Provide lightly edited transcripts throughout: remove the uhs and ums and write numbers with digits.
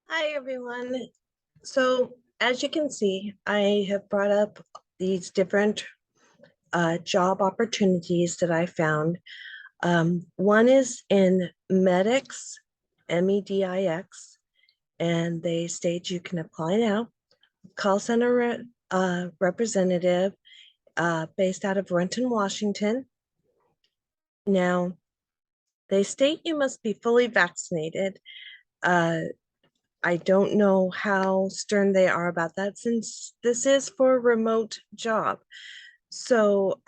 Hi, everyone. So, as you can see, I have brought up these different job opportunities that I found. One is in Medix, Medix, and they state you can apply now. Call center representative based out of Renton, Washington. Now, they state you must be fully vaccinated. Uh, I don't know how stern they are about that since this is for a remote job. So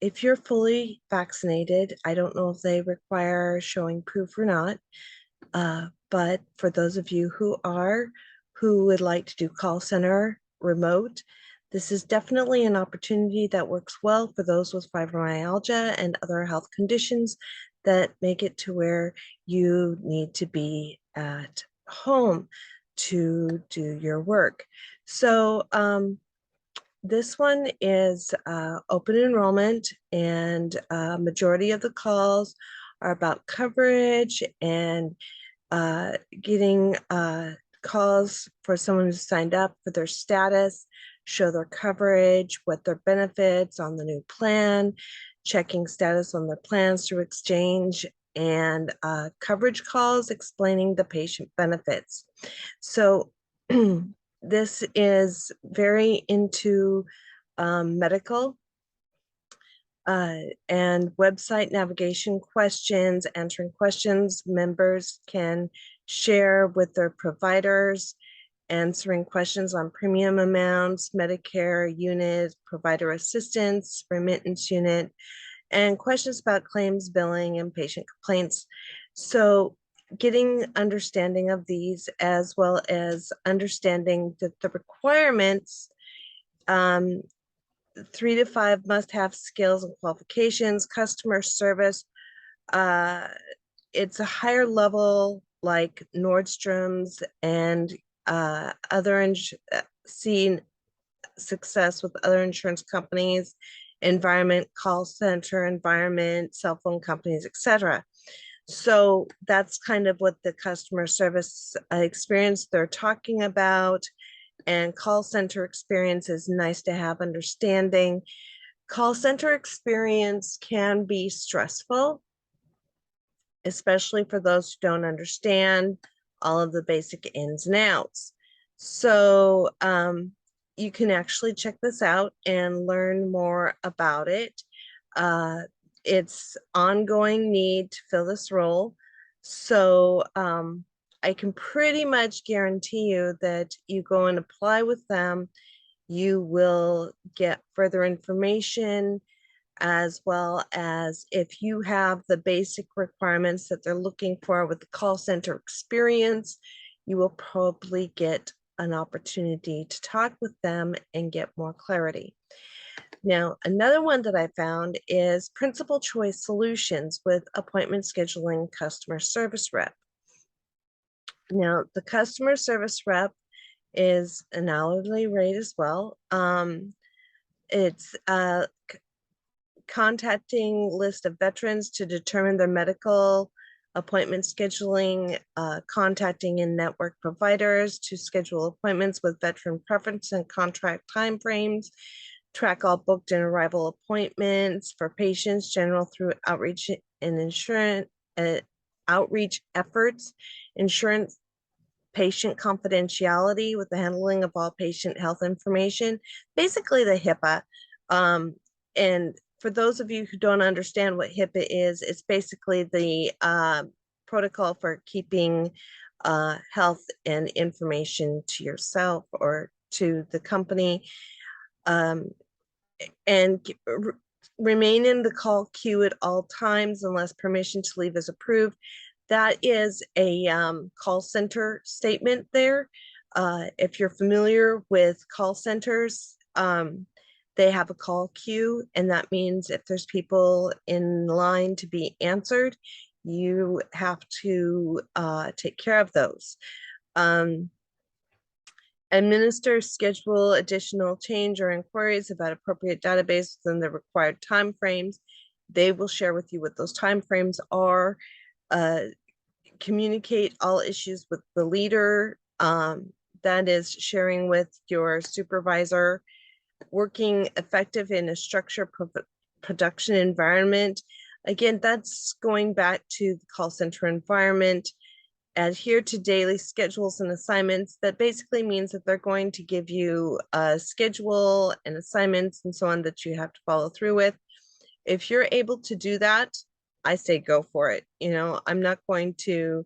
if you're fully vaccinated, I don't know if they require showing proof or not. But for those of you who would like to do call center remote, this is definitely an opportunity that works well for those with fibromyalgia and other health conditions that make it to where you need to be at home to do your work. So this one is open enrollment, and majority of the calls are about coverage and getting calls for someone who's signed up for their status, show their coverage, what their benefits on the new plan, checking status on their plans through exchange, and coverage calls explaining the patient benefits. So this is very into medical and website navigation questions, answering questions members can share with their providers, answering questions on premium amounts, Medicare unit, provider assistance, remittance unit, and questions about claims, billing, and patient complaints. So getting understanding of these, as well as understanding that the requirements, 3 to 5 must-have skills and qualifications, customer service. It's a higher level like Nordstrom's and other seen success with other insurance companies, environment, call center environment, cell phone companies, etc. So that's kind of what the customer service experience they're talking about. And call center experience is nice to have understanding. Call center experience can be stressful, especially for those who don't understand all of the basic ins and outs. So you can actually check this out and learn more about it. It's ongoing need to fill this role. So I can pretty much guarantee you that you go and apply with them, you will get further information, as well as if you have the basic requirements that they're looking for with the call center experience, you will probably get an opportunity to talk with them and get more clarity. Now, another one that I found is Principal Choice Solutions with appointment scheduling customer service rep. Now, the customer service rep is an hourly rate as well. It's contacting list of veterans to determine their medical appointment scheduling, contacting in-network providers to schedule appointments with veteran preference and contract timeframes, track all booked and arrival appointments for patients, general through outreach and insurance, outreach efforts, insurance patient confidentiality with the handling of all patient health information, basically the HIPAA. And for those of you who don't understand what HIPAA is, it's basically the protocol for keeping health and information to yourself or to the company, and remain in the call queue at all times unless permission to leave is approved. That is a call center statement there. If you're familiar with call centers, they have a call queue, and that means if there's people in line to be answered, you have to take care of those. Administer, schedule additional change or inquiries about appropriate database within the required timeframes. They will share with you what those timeframes are. communicate all issues with the leader, that is sharing with your supervisor, working effective in a structured production environment. Again, that's going back to the call center environment. Adhere to daily schedules and assignments. That basically means that they're going to give you a schedule and assignments and so on that you have to follow through with. If you're able to do that, I say go for it. You know, I'm not going to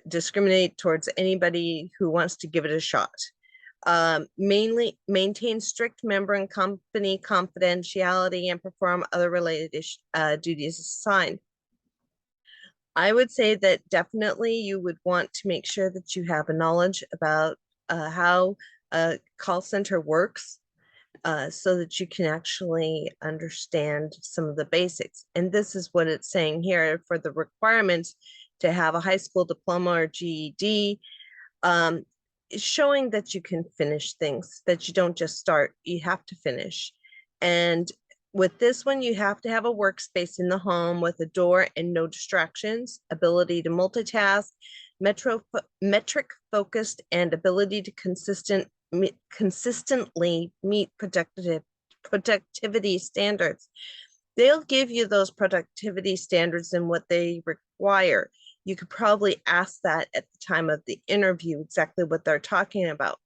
discriminate towards anybody who wants to give it a shot. Mainly maintain strict member and company confidentiality and perform other related duties assigned. I would say that definitely you would want to make sure that you have a knowledge about how a call center works, so that you can actually understand some of the basics. And this is what it's saying here for the requirements to have a high school diploma or GED, showing that you can finish things, that you don't just start, you have to finish. And with this one, you have to have a workspace in the home with a door and no distractions, ability to multitask, metric focused, and ability to consistently meet productivity standards. They'll give you those productivity standards and what they require. You could probably ask that at the time of the interview, exactly what they're talking about.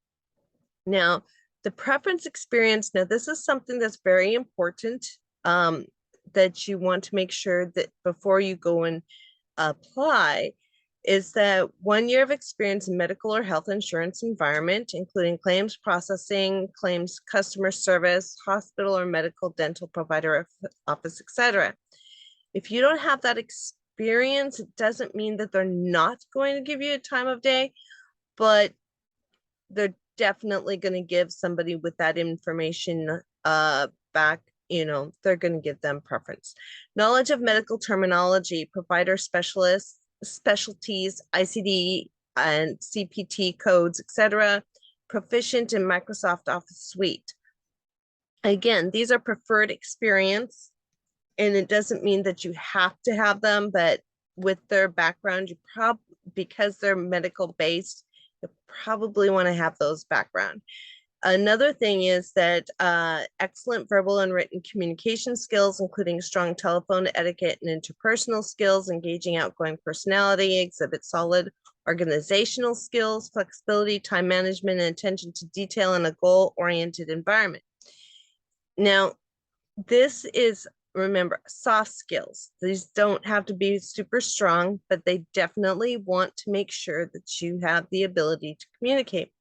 Now, the preference experience, now this is something that's very important, that you want to make sure that before you go and apply, is that 1 year of experience in medical or health insurance environment, including claims processing, claims customer service, hospital or medical dental provider office, etc. If you don't have that experience, it doesn't mean that they're not going to give you a time of day, but they're definitely going to give somebody with that information back. You know, they're going to give them preference. Knowledge of medical terminology, provider specialists, specialties, ICD and CPT codes, etc. Proficient in Microsoft Office Suite. Again, these are preferred experience, and it doesn't mean that you have to have them, but with their background, you because they're medical based, you probably want to have those background. Another thing is that excellent verbal and written communication skills, including strong telephone etiquette and interpersonal skills, engaging outgoing personality, exhibit solid organizational skills, flexibility, time management, and attention to detail in a goal-oriented environment. Now, this is, remember, soft skills. These don't have to be super strong, but they definitely want to make sure that you have the ability to communicate.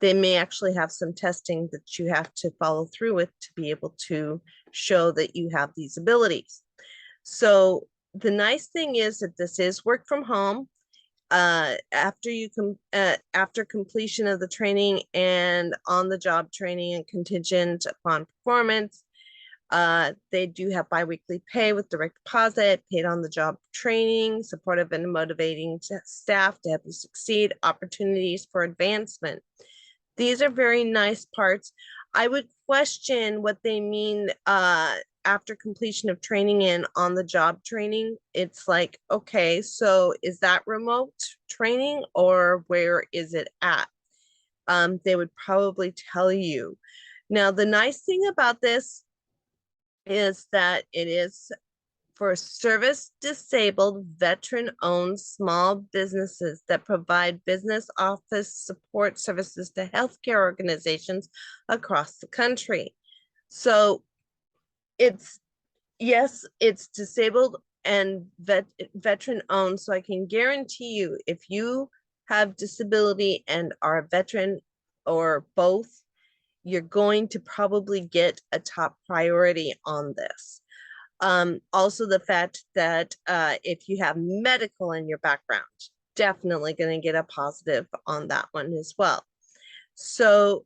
They may actually have some testing that you have to follow through with to be able to show that you have these abilities. So the nice thing is that this is work from home. After completion of the training and on the job training and contingent upon performance, they do have biweekly pay with direct deposit, paid on the job training, supportive and motivating staff to help you succeed, opportunities for advancement. These are very nice parts. I would question what they mean after completion of training and on the job training. It's like, okay, so is that remote training or where is it at? They would probably tell you. Now, the nice thing about this is that it is for service disabled veteran-owned small businesses that provide business office support services to healthcare organizations across the country. So it's, yes, it's disabled and veteran-owned. So I can guarantee you, if you have disability and are a veteran or both, you're going to probably get a top priority on this. Also the fact that if you have medical in your background, definitely going to get a positive on that one as well. So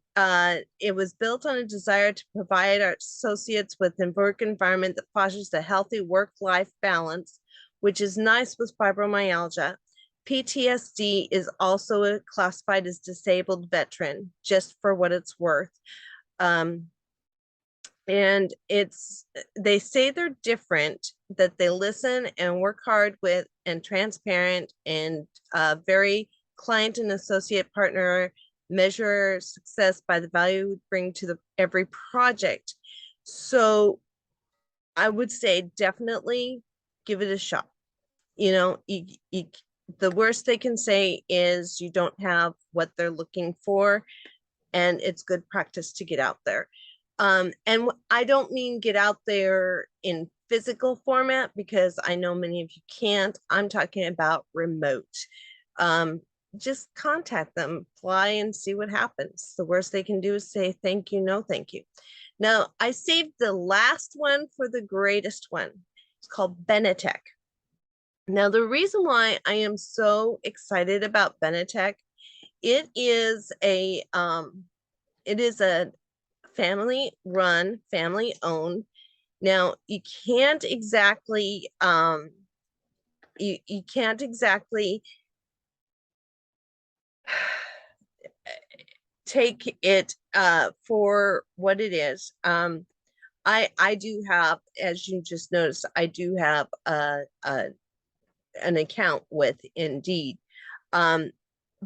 it was built on a desire to provide our associates with a work environment that fosters a healthy work-life balance, which is nice with fibromyalgia. PTSD is also classified as disabled veteran, just for what it's worth. And it's, they say they're different, that they listen and work hard with and transparent and very client and associate partner, measure success by the value we bring to every project. So I would say definitely give it a shot. You know, the worst they can say is you don't have what they're looking for, and it's good practice to get out there. And I don't mean get out there in physical format, because I know many of you can't. I'm talking about remote. Um, just contact them, fly and see what happens. The worst they can do is say thank you, no thank you. Now, I saved the last one for the greatest one. It's called Benetech. Now, the reason why I am so excited about Benetech, it is a family run, family owned. Now, you can't exactly you can't exactly take it for what it is. I do have, as you just noticed, I do have an account with Indeed.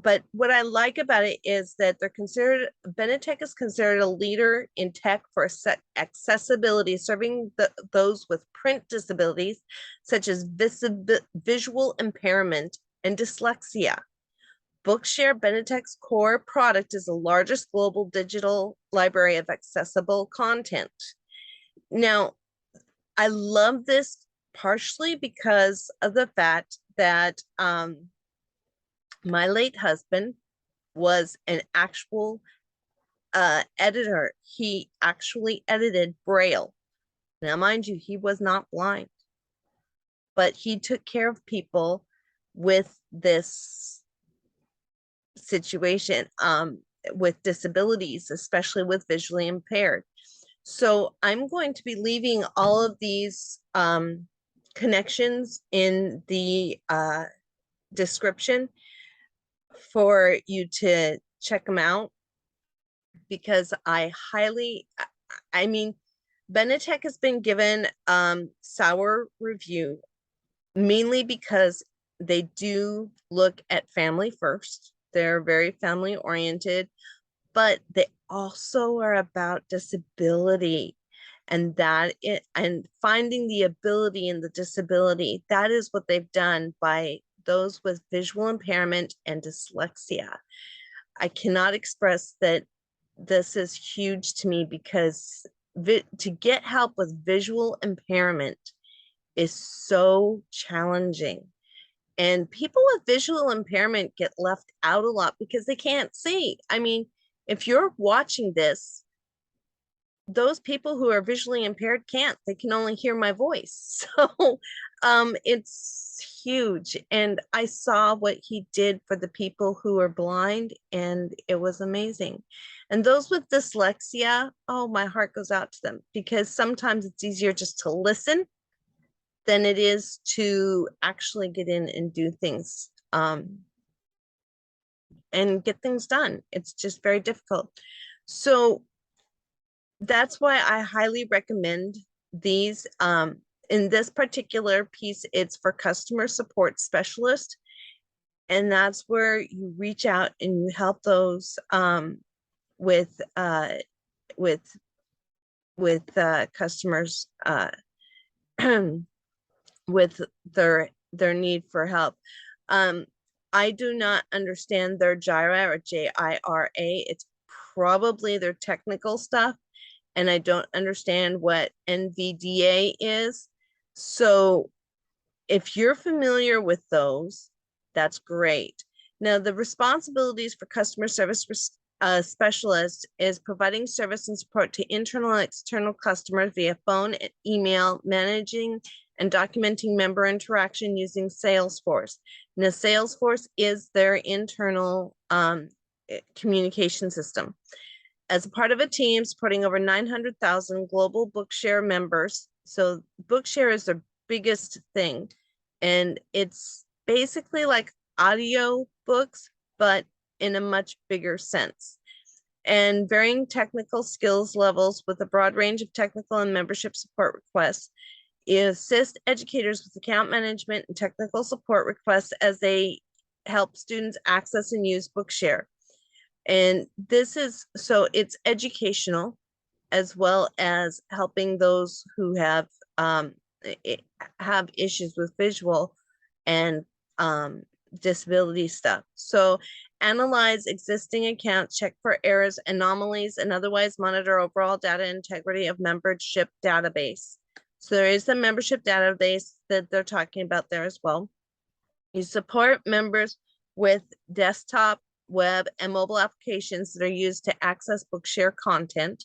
But what I like about it is that Benetech is considered a leader in tech for accessibility, serving those with print disabilities, such as visual impairment and dyslexia. Bookshare, Benetech's core product, is the largest global digital library of accessible content. Now, I love this partially because of the fact that my late husband was an actual editor. He actually edited Braille. Now, mind you, he was not blind, but he took care of people with this situation, with disabilities, especially with visually impaired. So I'm going to be leaving all of these connections in the description for you to check them out, because I mean, Benetech has been given sour review, mainly because they do look at family first. They're very family oriented, but they also are about disability, and finding the ability in the disability. That is what they've done by those with visual impairment and dyslexia. I cannot express that this is huge to me, because to get help with visual impairment is so challenging. And people with visual impairment get left out a lot because they can't see. I mean, if you're watching this, those people who are visually impaired can't. They can only hear my voice. So it's huge. And I saw what he did for the people who are blind, and it was amazing. And those with dyslexia, oh, my heart goes out to them, because sometimes it's easier just to listen than it is to actually get in and do things and get things done. It's just very difficult. So that's why I highly recommend these. In this particular piece, it's for customer support specialist. And that's where you reach out and you help those with customers with their need for help. I do not understand their JIRA or JIRA. It's probably their technical stuff, and I don't understand what NVDA is. So if you're familiar with those, that's great. Now, the responsibilities for customer service specialist is providing service and support to internal and external customers via phone and email, managing and documenting member interaction using Salesforce. Now, Salesforce is their internal communication system. As a part of a team supporting over 900,000 global Bookshare members. So Bookshare is their biggest thing. And it's basically like audio books, but in a much bigger sense. And varying technical skills levels with a broad range of technical and membership support requests. assist educators with account management and technical support requests as they help students access and use Bookshare. And this is, so it's educational as well as helping those who have issues with visual and disability stuff. So analyze existing accounts, check for errors, anomalies, and otherwise monitor overall data integrity of membership database. So there is a membership database that they're talking about there as well. You support members with desktop, web, and mobile applications that are used to access Bookshare content.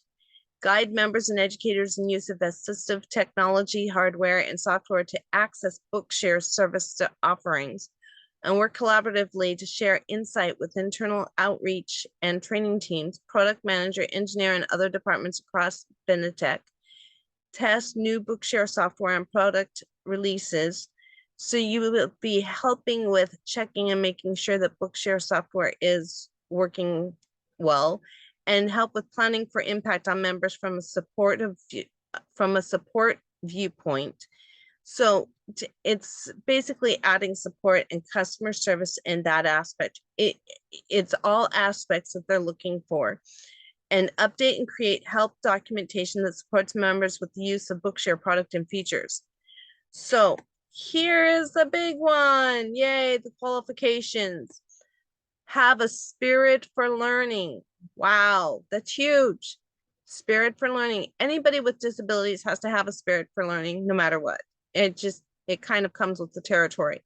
Guide members and educators in use of assistive technology, hardware, and software to access Bookshare service offerings, and work collaboratively to share insight with internal outreach and training teams, product manager, engineer, and other departments across Benetech. Test new Bookshare software and product releases. So you will be helping with checking and making sure that Bookshare software is working well, and help with planning for impact on members from a support viewpoint. So it's basically adding support and customer service in that aspect. It's all aspects that they're looking for. And update and create help documentation that supports members with the use of Bookshare product and features. So here is the big one. Yay, the qualifications. Have a spirit for learning. Wow, that's huge. Spirit for learning. Anybody with disabilities has to have a spirit for learning no matter what. It kind of comes with the territory.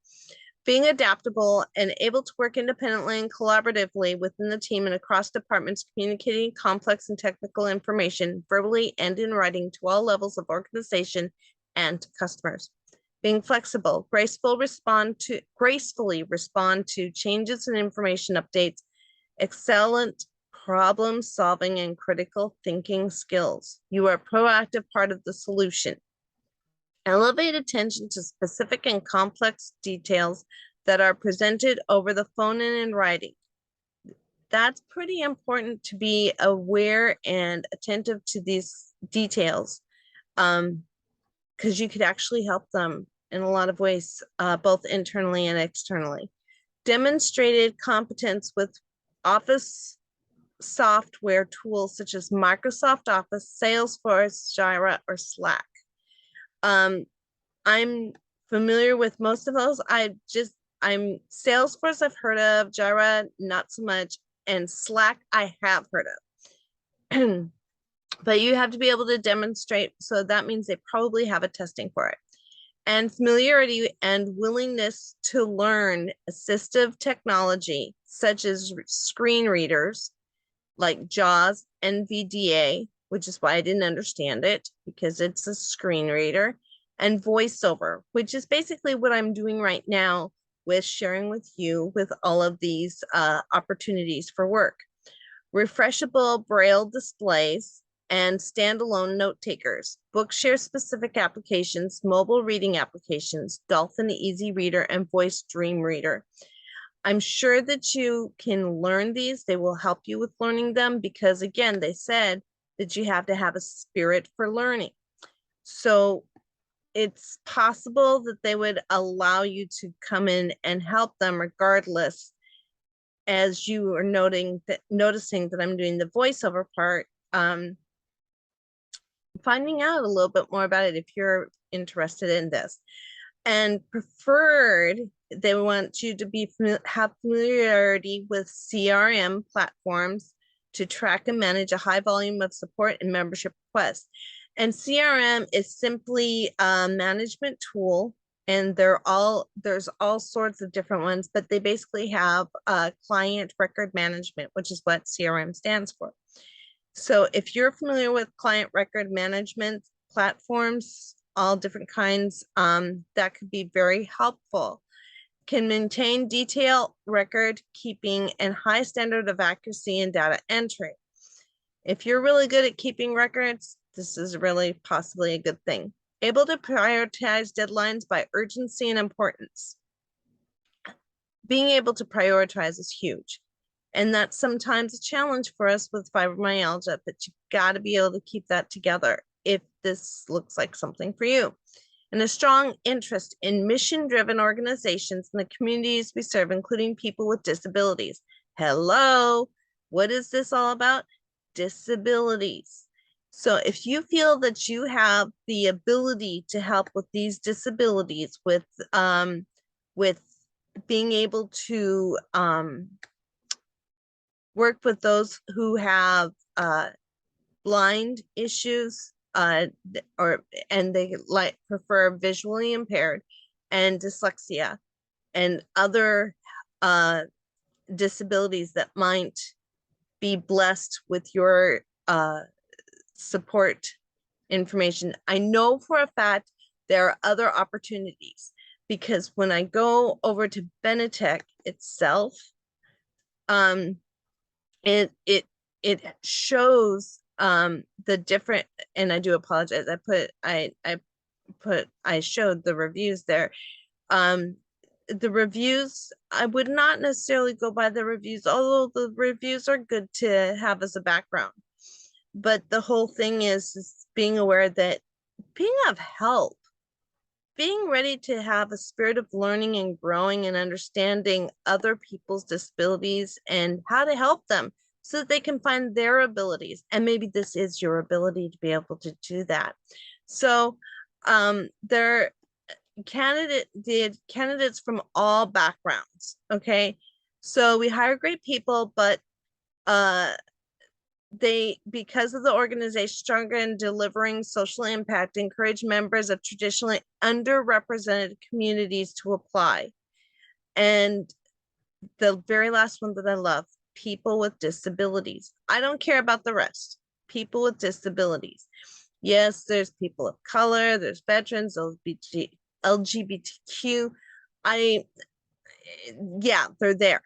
Being adaptable and able to work independently and collaboratively within the team and across departments, communicating complex and technical information verbally and in writing to all levels of organization and to customers. Being flexible, gracefully respond to changes and information updates, excellent problem solving and critical thinking skills. You are a proactive part of the solution. Elevate attention to specific and complex details that are presented over the phone and in writing. That's pretty important, to be aware and attentive to these details, because you could actually help them in a lot of ways, both internally and externally. Demonstrated competence with Office software tools such as Microsoft Office, Salesforce, Jira, or Slack. I'm familiar with most of those. I'm Salesforce I've heard of, Jira not so much, and Slack I have heard of. But you have to be able to demonstrate, so that means they probably have a testing for it. And familiarity and willingness to learn assistive technology, such as screen readers like JAWS, NVDA, which is why I didn't understand it, because it's a screen reader, and voiceover, which is basically what I'm doing right now with sharing with you with all of these opportunities for work. Refreshable Braille displays and standalone note takers, Bookshare specific applications, mobile reading applications, Dolphin Easy Reader, and Voice Dream Reader. I'm sure that you can learn these. They will help you with learning them, because again, they said that you have to have a spirit for learning. So it's possible that they would allow you to come in and help them regardless, as you are noticing that I'm doing the voiceover part, finding out a little bit more about it if you're interested in this. And preferred, they want you to have familiarity with CRM platforms to track and manage a high volume of support and membership requests. And CRM is simply a management tool, and there's all sorts of different ones, but they basically have client record management, which is what CRM stands for. So if you're familiar with client record management platforms, all different kinds, that could be very helpful. Can maintain detailed record keeping and high standard of accuracy in data entry. If you're really good at keeping records, this is really possibly a good thing. Able to prioritize deadlines by urgency and importance. Being able to prioritize is huge. And that's sometimes a challenge for us with fibromyalgia, but you got to be able to keep that together if this looks like something for you. and a strong interest in mission-driven organizations in the communities we serve, including people with disabilities. Hello, what is this all about? Disabilities. So if you feel that you have the ability to help with these disabilities, with being able to work with those who have blind issues, and they prefer visually impaired, and dyslexia, and other disabilities that might be blessed with your support information. I know for a fact there are other opportunities, because when I go over to Benetech itself, it shows the different, and I do apologize, I showed the reviews there. The reviews, I would not necessarily go by the reviews, although the reviews are good to have as a background. But the whole thing is being aware that being of help, being ready to have a spirit of learning and growing and understanding other people's disabilities and how to help them so that they can find their abilities. And maybe this is your ability to be able to do that. So the candidates from all backgrounds, okay? So we hire great people, but they, because of the organization stronger in delivering social impact, encourage members of traditionally underrepresented communities to apply. And the very last one that I love, people with disabilities. I don't care about the rest. People with disabilities. Yes, there's people of color, there's veterans, LGBTQ. Yeah, they're there.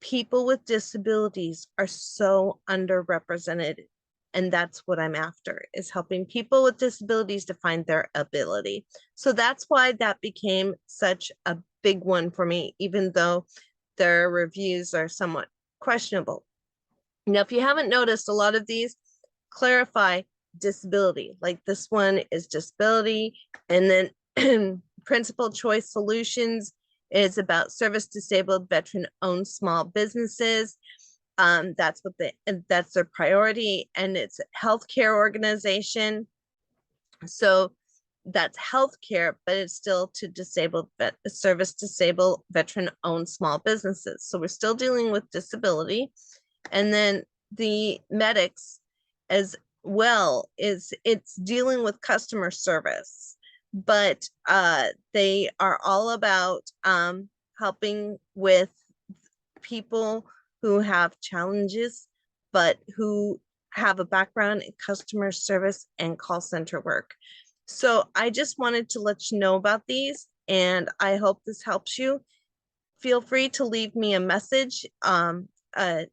People with disabilities are so underrepresented, and that's what I'm after, is helping people with disabilities to find their ability. So that's why that became such a big one for me, even though their reviews are somewhat questionable. Now, if you haven't noticed, a lot of these clarify disability, like this one is disability, and then principal choice solutions is about service disabled veteran owned small businesses. That's their priority, and it's healthcare organization. So that's healthcare, but it's still to service disabled veteran owned small businesses. So we're still dealing with disability. And then the Medix as well it's dealing with customer service, but they are all about helping with people who have challenges, but who have a background in customer service and call center work. So I just wanted to let you know about these, and I hope this helps you. Feel free to leave me a message, a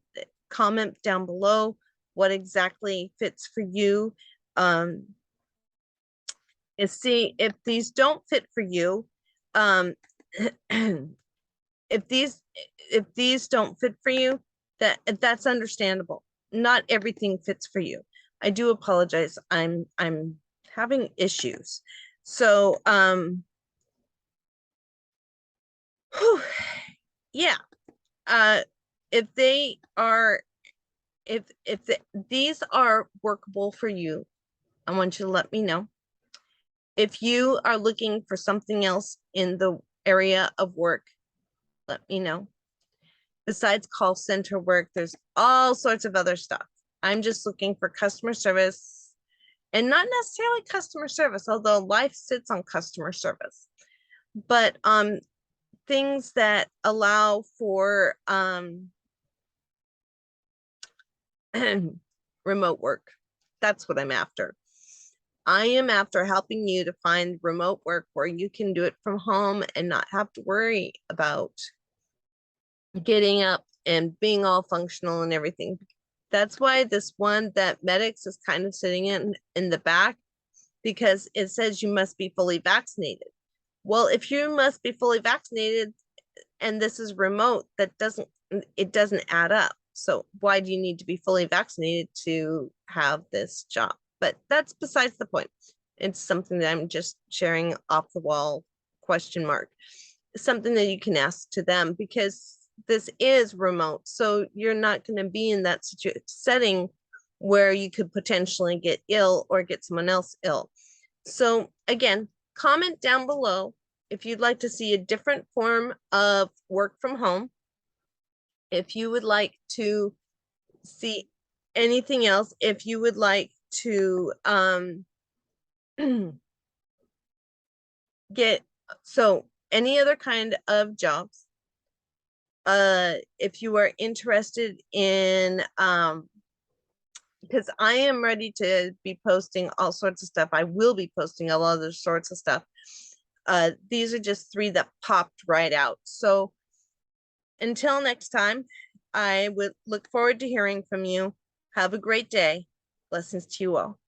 comment down below what exactly fits for you. See if these don't fit for you. If these don't fit for you, that's understandable. Not everything fits for you. I do apologize. I'm having issues. So yeah. If these are workable for you, I want you to let me know. If you are looking for something else in the area of work, let me know. Besides call center work, there's all sorts of other stuff. I'm just looking for customer service, and not necessarily customer service, although life sits on customer service, but things that allow for remote work. That's what I'm after. I am after helping you to find remote work where you can do it from home and not have to worry about getting up and being all functional and everything. That's why this one that Medix is kind of sitting in the back, because it says you must be fully vaccinated. Well, if you must be fully vaccinated and this is remote, it doesn't add up. So why do you need to be fully vaccinated to have this job? But that's besides the point. It's something that I'm just sharing off the wall question mark. Something that you can ask to them, because this is remote. So you're not going to be in that setting where you could potentially get ill or get someone else ill. So again, comment down below if you'd like to see a different form of work from home. If you would like to see anything else, if you would like to get any other kind of jobs, if you are interested in because I am ready to be posting all sorts of stuff. I will be posting a lot of those sorts of stuff. These are just 3 that popped right out. So until next time, I would look forward to hearing from you. Have a great day. Blessings to you all.